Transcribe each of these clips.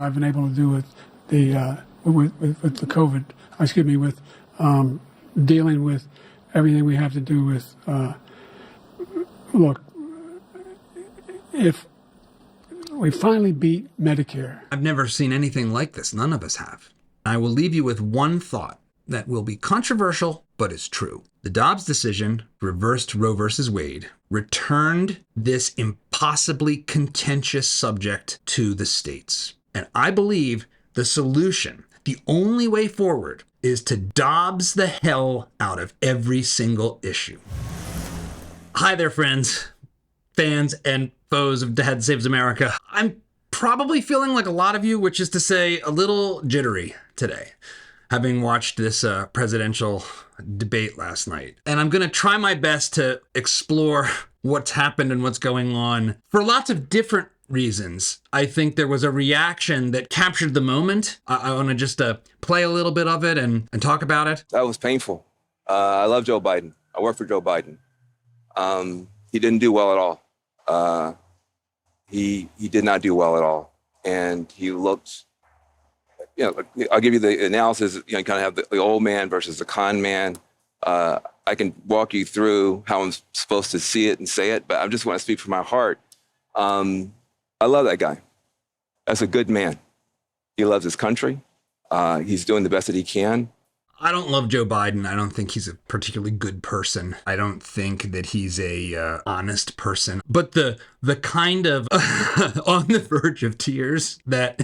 I've been able to do with the COVID, with dealing with everything we have to do with, look, if we finally beat Medicare. I've never seen anything like this. None of us have. I will leave you with one thought that will be controversial, but is true. The Dobbs decision reversed Roe versus Wade, returned this impossibly contentious subject to the states. And I believe the solution, the only way forward, is to Dobbs the hell out of every single issue. Hi there, friends, fans, and foes of Dad Saves America. I'm probably feeling like a lot of you, which is to say a little jittery today, having watched this presidential debate last night. And I'm going to try my best to explore what's happened and what's going on for lots of different reasons. I think there was a reaction that captured the moment. I want to just play a little bit of it and talk about it. That was painful. I love Joe Biden. I work for Joe Biden. He didn't do well at all. He did not do well at all. And he looked, I'll give you the analysis, you kind of have the old man versus the con man. I can walk you through how I'm supposed to see it and say it, but I just want to speak from my heart. I love that guy. That's a good man. He loves his country. He's doing the best that he can. I don't love Joe Biden. I don't think he's a particularly good person. I don't think that he's a honest person. But the kind of on the verge of tears that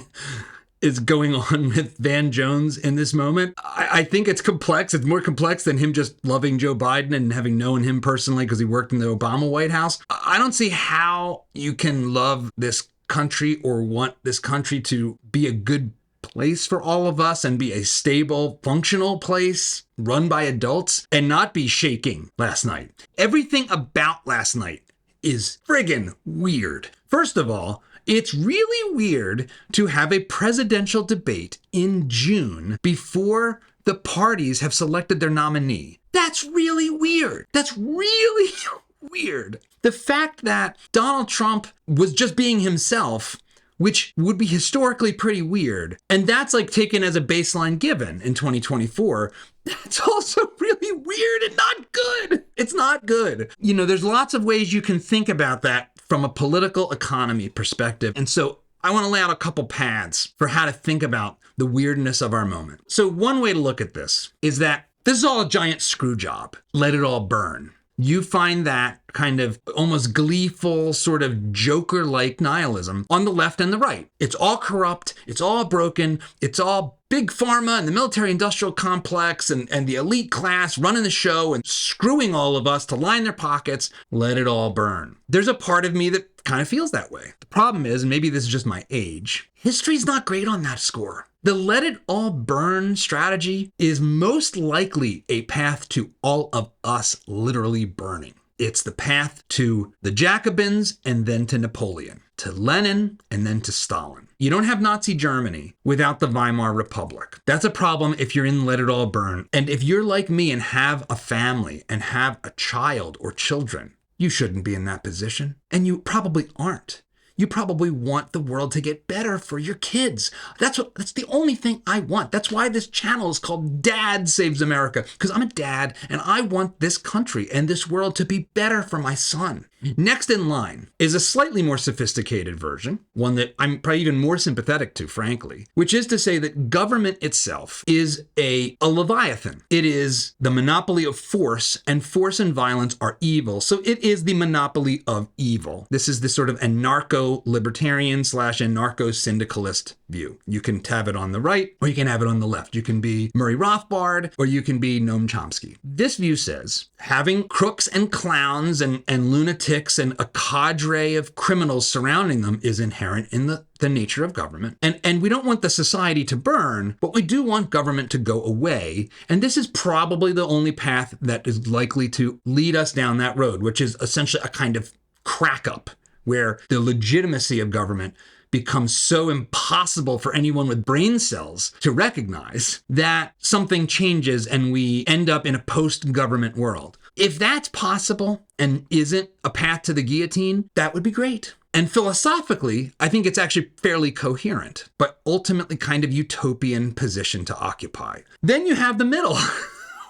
is going on with Van Jones in this moment, I think it's complex. It's more complex than him just loving Joe Biden and having known him personally because he worked in the Obama White House. I don't see how you can love this country or want this country to be a good place for all of us and be a stable, functional place run by adults and not be shaking last night. Everything about last night is friggin' weird. First of all, it's really weird to have a presidential debate in June before the parties have selected their nominee. That's really weird. That's really weird. The fact that Donald Trump was just being himself, which would be historically pretty weird, and that's like taken as a baseline given in 2024, that's also really weird and not good. It's not good. There's lots of ways you can think about that from a political economy perspective. And so I want to lay out a couple paths for how to think about the weirdness of our moment. So one way to look at this is that this is all a giant screw job. Let it all burn. You find that kind of almost gleeful, sort of Joker-like nihilism on the left and the right. It's all corrupt. It's all broken. It's all big pharma and the military-industrial complex and the elite class running the show and screwing all of us to line their pockets. Let it all burn. There's a part of me that kind of feels that way. The problem is, and maybe this is just my age, history's not great on that score. The let it all burn strategy is most likely a path to all of us literally burning. It's the path to the Jacobins and then to Napoleon, to Lenin and then to Stalin. You don't have Nazi Germany without the Weimar Republic. That's a problem if you're in let it all burn. And if you're like me and have a family and have a child or children, you shouldn't be in that position. And you probably aren't. You probably want the world to get better for your kids. That's the only thing I want. That's why this channel is called Dad Saves America, because I'm a dad and I want this country and this world to be better for my son. Next in line is a slightly more sophisticated version, one that I'm probably even more sympathetic to, frankly, which is to say that government itself is a leviathan. It is the monopoly of force, and force and violence are evil. So it is the monopoly of evil. This is the sort of anarcho-libertarian / anarcho-syndicalist view. You can have it on the right or you can have it on the left. You can be Murray Rothbard or you can be Noam Chomsky. This view says having crooks and clowns and lunatics and a cadre of criminals surrounding them is inherent in the nature of government. And we don't want the society to burn, but we do want government to go away. And this is probably the only path that is likely to lead us down that road, which is essentially a kind of crack up where the legitimacy of government becomes so impossible for anyone with brain cells to recognize that something changes and we end up in a post-government world. If that's possible and isn't a path to the guillotine, that would be great. And philosophically, I think it's actually fairly coherent, but ultimately kind of utopian position to occupy. Then you have the middle.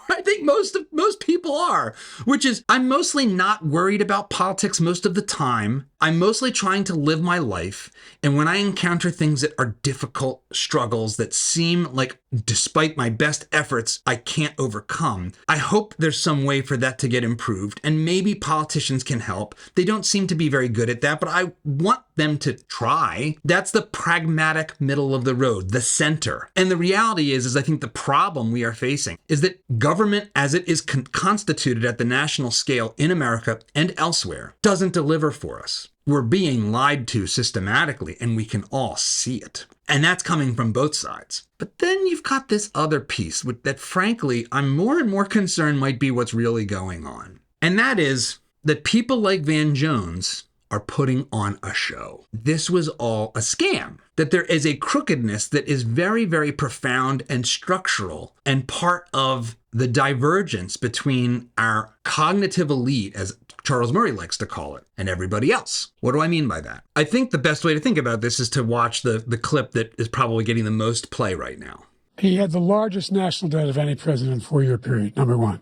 I think most people are, which is I'm mostly not worried about politics most of the time. I'm mostly trying to live my life. And when I encounter things that are difficult struggles that seem like, despite my best efforts, I can't overcome, I hope there's some way for that to get improved. And maybe politicians can help. They don't seem to be very good at that, but I want them to try. That's the pragmatic middle of the road, the center. And the reality is I think the problem we are facing is that government as it is constituted at the national scale in America and elsewhere doesn't deliver for us. We're being lied to systematically, and we can all see it. And that's coming from both sides. But then you've got this other piece that, frankly, I'm more and more concerned might be what's really going on. And that is that people like Van Jones are putting on a show. This was all a scam. That there is a crookedness that is very, very profound and structural and part of the divergence between our cognitive elite, as Charles Murray likes to call it, and everybody else. What do I mean by that? I think the best way to think about this is to watch the clip that is probably getting the most play right now. He had the largest national debt of any president in a 4-year period, number one.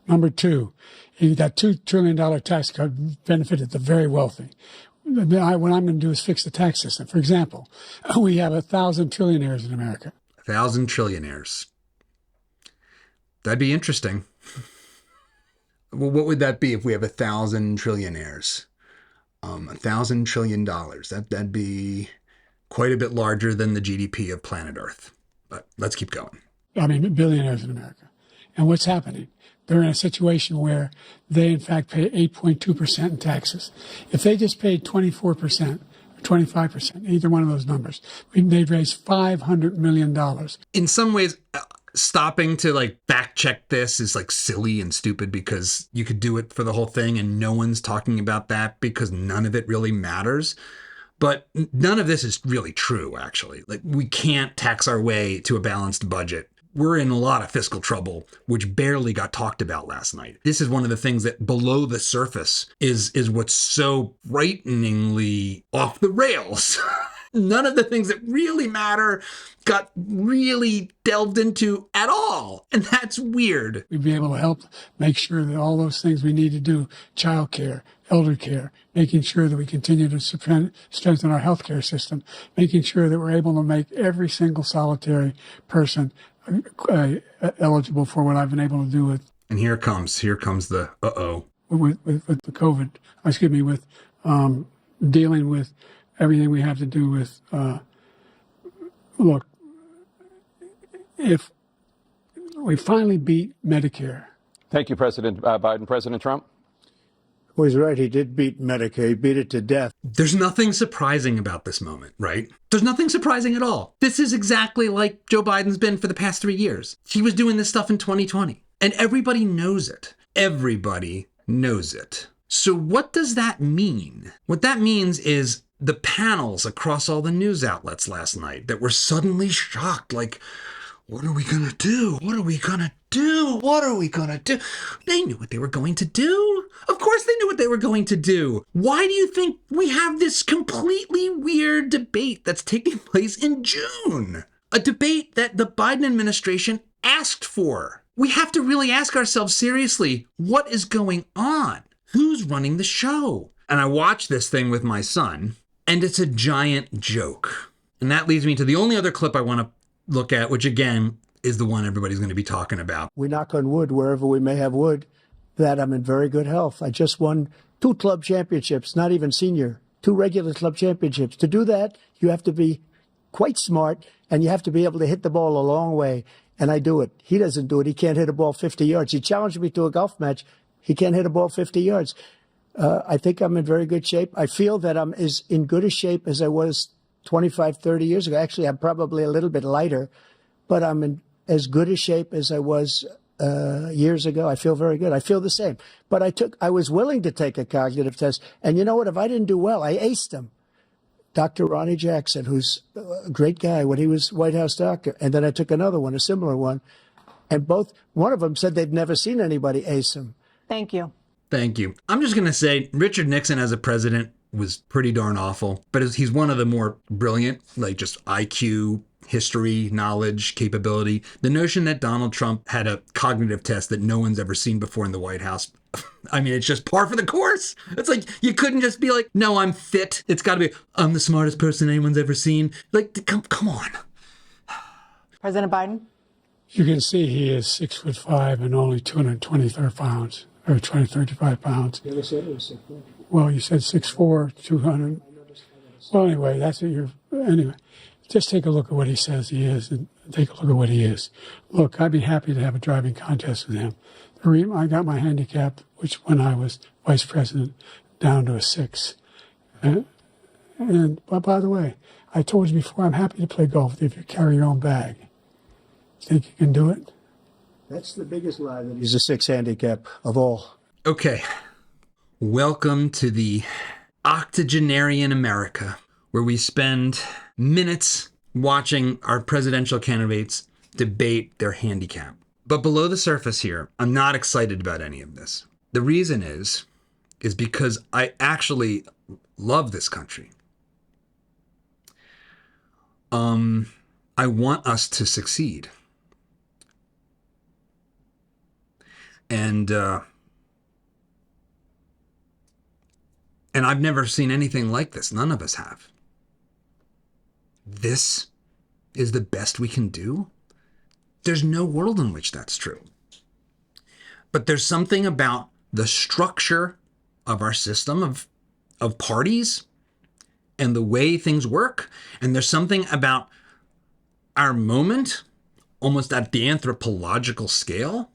Number two, that $2 trillion tax cut benefited the very wealthy. What I'm going to do is fix the tax system. For example, we have 1,000 trillionaires in America. 1,000 trillionaires. That'd be interesting. Well, what would that be if we have 1,000 trillionaires? $1,000 trillion. That'd be quite a bit larger than the GDP of planet Earth. But let's keep going. I mean, billionaires in America. And what's happening? They're in a situation where they, in fact, pay 8.2% in taxes. If they just paid 24% or 25%, either one of those numbers, they'd raise $500 million. In some ways, stopping to fact check this is silly and stupid because you could do it for the whole thing and no one's talking about that because none of it really matters. But none of this is really true, actually. We can't tax our way to a balanced budget. We're in a lot of fiscal trouble, which barely got talked about last night. This is one of the things that below the surface is what's so frighteningly off the rails. None of the things that really matter got really delved into at all. And that's weird. We'd be able to help make sure that all those things we need to do, childcare, elder care, making sure that we continue to strengthen our healthcare system, making sure that we're able to make every single solitary person eligible for what I've been able to do with. And here comes the with the COVID, with dealing with everything we have to do with, look, if we finally beat Medicare. Thank you, President Biden. President Trump? Well, he's right. He did beat Medicare. He beat it to death. There's nothing surprising about this moment, right? There's nothing surprising at all. This is exactly like Joe Biden's been for the past 3 years. He was doing this stuff in 2020. And everybody knows it. Everybody knows it. So what does that mean? What that means is the panels across all the news outlets last night that were suddenly shocked, what are we going to do? What are we going to do? What are we going to do? They knew what they were going to do. Of course they knew what they were going to do. Why do you think we have this completely weird debate that's taking place in June? A debate that the Biden administration asked for. We have to really ask ourselves seriously, what is going on? Who's running the show? And I watched this thing with my son, and it's a giant joke. And that leads me to the only other clip I want to look at, which again is the one everybody's going to be talking about. We knock on wood wherever we may have wood, that I'm in very good health. I just won 2 club championships, not even senior, 2 regular club championships. To do that, you have to be quite smart, and you have to be able to hit the ball a long way. And I do it. He doesn't do it. He can't hit a ball 50 yards. He challenged me to a golf match. He can't hit a ball 50 yards. I think I'm in very good shape. I feel that I'm as in good a shape as I was 25, 30 years ago. Actually, I'm probably a little bit lighter, but I'm in as good a shape as I was years ago. I feel very good. I feel the same. But I was willing to take a cognitive test. And you know what? If I didn't do well, I aced him. Dr. Ronnie Jackson, who's a great guy when he was White House doctor. And then I took another one, a similar one. And one of them said they'd never seen anybody ace him. Thank you. Thank you. I'm just going to say Richard Nixon as a president was pretty darn awful. But he's one of the more brilliant, like just IQ, history, knowledge, capability. The notion that Donald Trump had a cognitive test that no one's ever seen before in the White House, I mean, it's just par for the course. It's like, you couldn't just be like, no, I'm fit. It's got to be, I'm the smartest person anyone's ever seen. Like, come on. President Biden? You can see he is 6'5" and only 223 pounds, or 235 pounds. You ever said it was 6'4"? Well, you said 6'4", 200. Well, anyway, that's what anyway. Just take a look at what he says he is and take a look at what he is. Look, I'd be happy to have a driving contest with him. I got my handicap, which when I was vice president, down to a 6. But by the way, I told you before, I'm happy to play golf with you if you carry your own bag. Think you can do it? That's the biggest lie that he's a 6 handicap of all. Okay. Welcome to the octogenarian America, where we spend minutes watching our presidential candidates debate their handicap. But below the surface here, I'm not excited about any of this. The reason is because I actually love this country. I want us to succeed. And I've never seen anything like this. None of us have. This is the best we can do? There's no world in which that's true. But there's something about the structure of our system of parties and the way things work. And there's something about our moment, almost at the anthropological scale,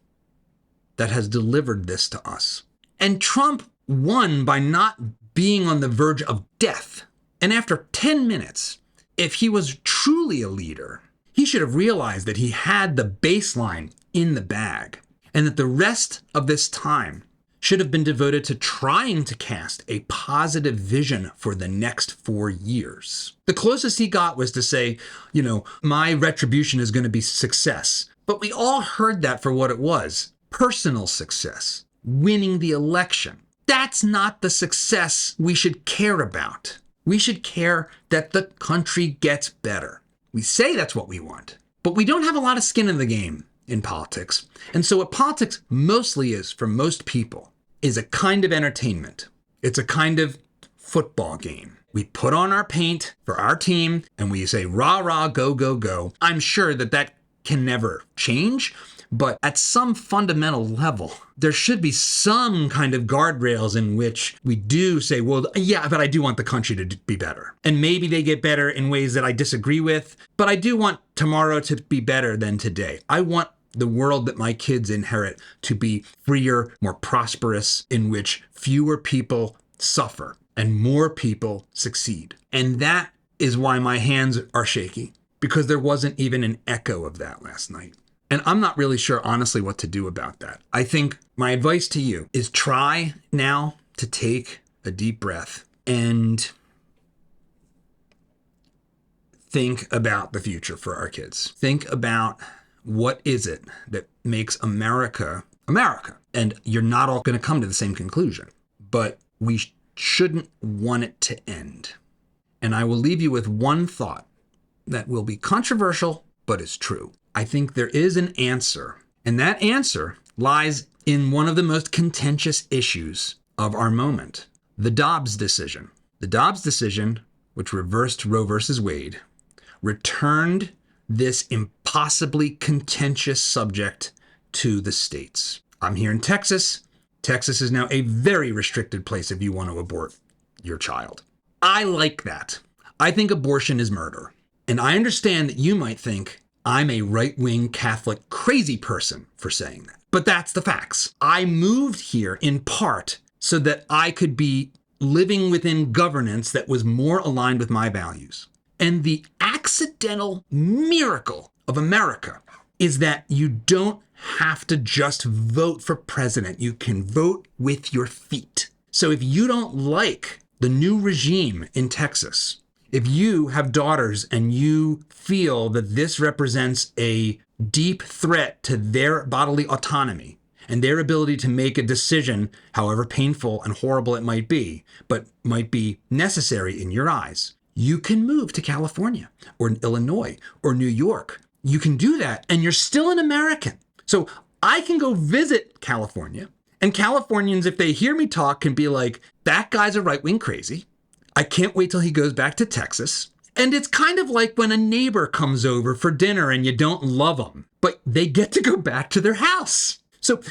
that has delivered this to us. And Trump won by not being on the verge of death. And after 10 minutes, if he was truly a leader, he should have realized that he had the baseline in the bag and that the rest of this time should have been devoted to trying to cast a positive vision for the next 4 years. The closest he got was to say, my retribution is going to be success. But we all heard that for what it was. Personal success, winning the election. That's not the success we should care about. We should care that the country gets better. We say that's what we want, but we don't have a lot of skin in the game in politics. And so what politics mostly is for most people is a kind of entertainment. It's a kind of football game. We put on our paint for our team and we say, rah, rah, go, go, go. I'm sure that can never change. But at some fundamental level, there should be some kind of guardrails in which we do say, well, yeah, but I do want the country to be better. And maybe they get better in ways that I disagree with, but I do want tomorrow to be better than today. I want the world that my kids inherit to be freer, more prosperous, in which fewer people suffer and more people succeed. And that is why my hands are shaky, because there wasn't even an echo of that last night. And I'm not really sure, honestly, what to do about that. I think my advice to you is try now to take a deep breath and think about the future for our kids. Think about what is it that makes America America. And you're not all going to come to the same conclusion, but we shouldn't want it to end. And I will leave you with one thought that will be controversial, but is true. I think there is an answer, and that answer lies in one of the most contentious issues of our moment, the Dobbs decision. The Dobbs decision, which reversed Roe versus Wade, returned this impossibly contentious subject to the states. I'm here in Texas. Texas is now a very restricted place if you want to abort your child. I like that. I think abortion is murder. And I understand that you might think I'm a right-wing Catholic crazy person for saying that. But that's the facts. I moved here in part so that I could be living within governance that was more aligned with my values. And the accidental miracle of America is that you don't have to just vote for president. You can vote with your feet. So if you don't like the new regime in Texas, if you have daughters and you feel that this represents a deep threat to their bodily autonomy, and their ability to make a decision, however painful and horrible it might be, but might be necessary in your eyes, you can move to California or Illinois or New York. You can do that, and you're still an American. So I can go visit California, and Californians, if they hear me talk, can be like, that guy's a right-wing crazy. I can't wait till he goes back to Texas. And it's kind of like when a neighbor comes over for dinner and you don't love them, but they get to go back to their house. So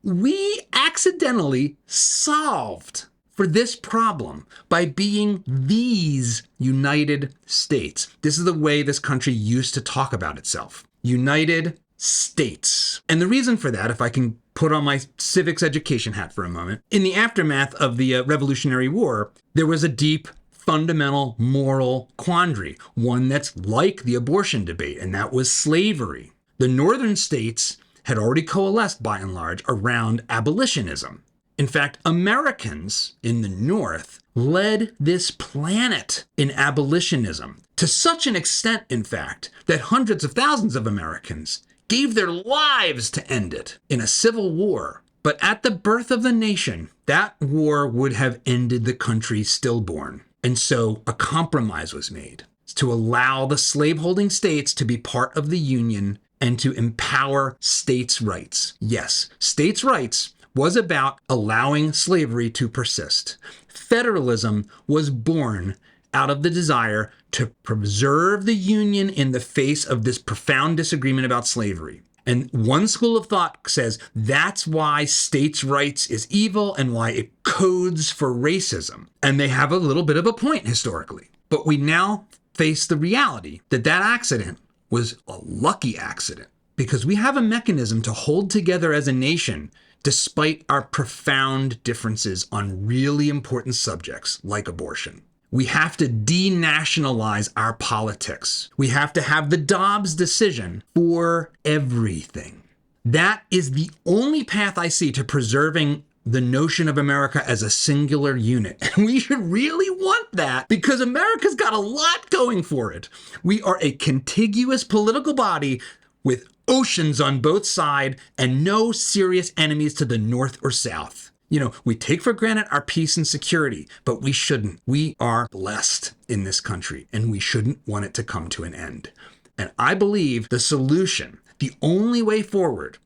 we accidentally solved for this problem by being these United States. This is the way this country used to talk about itself. United States. And the reason for that, if I can put on my civics education hat for a moment, in the aftermath of the Revolutionary War, there was a deep, fundamental moral quandary, one that's like the abortion debate, and that was slavery. The northern states had already coalesced, by and large, around abolitionism. In fact, Americans in the North led this planet in abolitionism, to such an extent, in fact, that hundreds of thousands of Americans gave their lives to end it in a civil war. But at the birth of the nation, that war would have ended the country stillborn. And so a compromise was made to allow the slaveholding states to be part of the Union and to empower states' rights. Yes, states' rights was about allowing slavery to persist. Federalism was born out of the desire to preserve the Union in the face of this profound disagreement about slavery. And one school of thought says that's why states' rights is evil and why it codes for racism. And they have a little bit of a point historically. But we now face the reality that that accident was a lucky accident because we have a mechanism to hold together as a nation despite our profound differences on really important subjects like abortion. We have to denationalize our politics. We have to have the Dobbs decision for everything. That is the only path I see to preserving the notion of America as a singular unit. And we should really want that because America's got a lot going for it. We are a contiguous political body with oceans on both sides and no serious enemies to the north or south. You know, we take for granted our peace and security, but we shouldn't. We are blessed in this country, and we shouldn't want it to come to an end. And I believe the solution, the only way forward,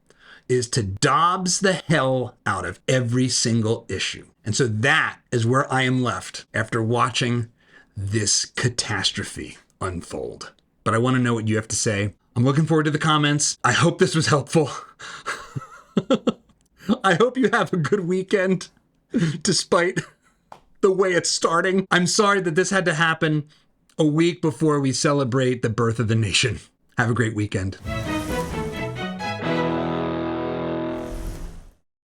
is to Dobbs the hell out of every single issue. And so that is where I am left after watching this catastrophe unfold. But I want to know what you have to say. I'm looking forward to the comments. I hope this was helpful. I hope you have a good weekend, despite the way it's starting. I'm sorry that this had to happen a week before we celebrate the birth of the nation. Have a great weekend.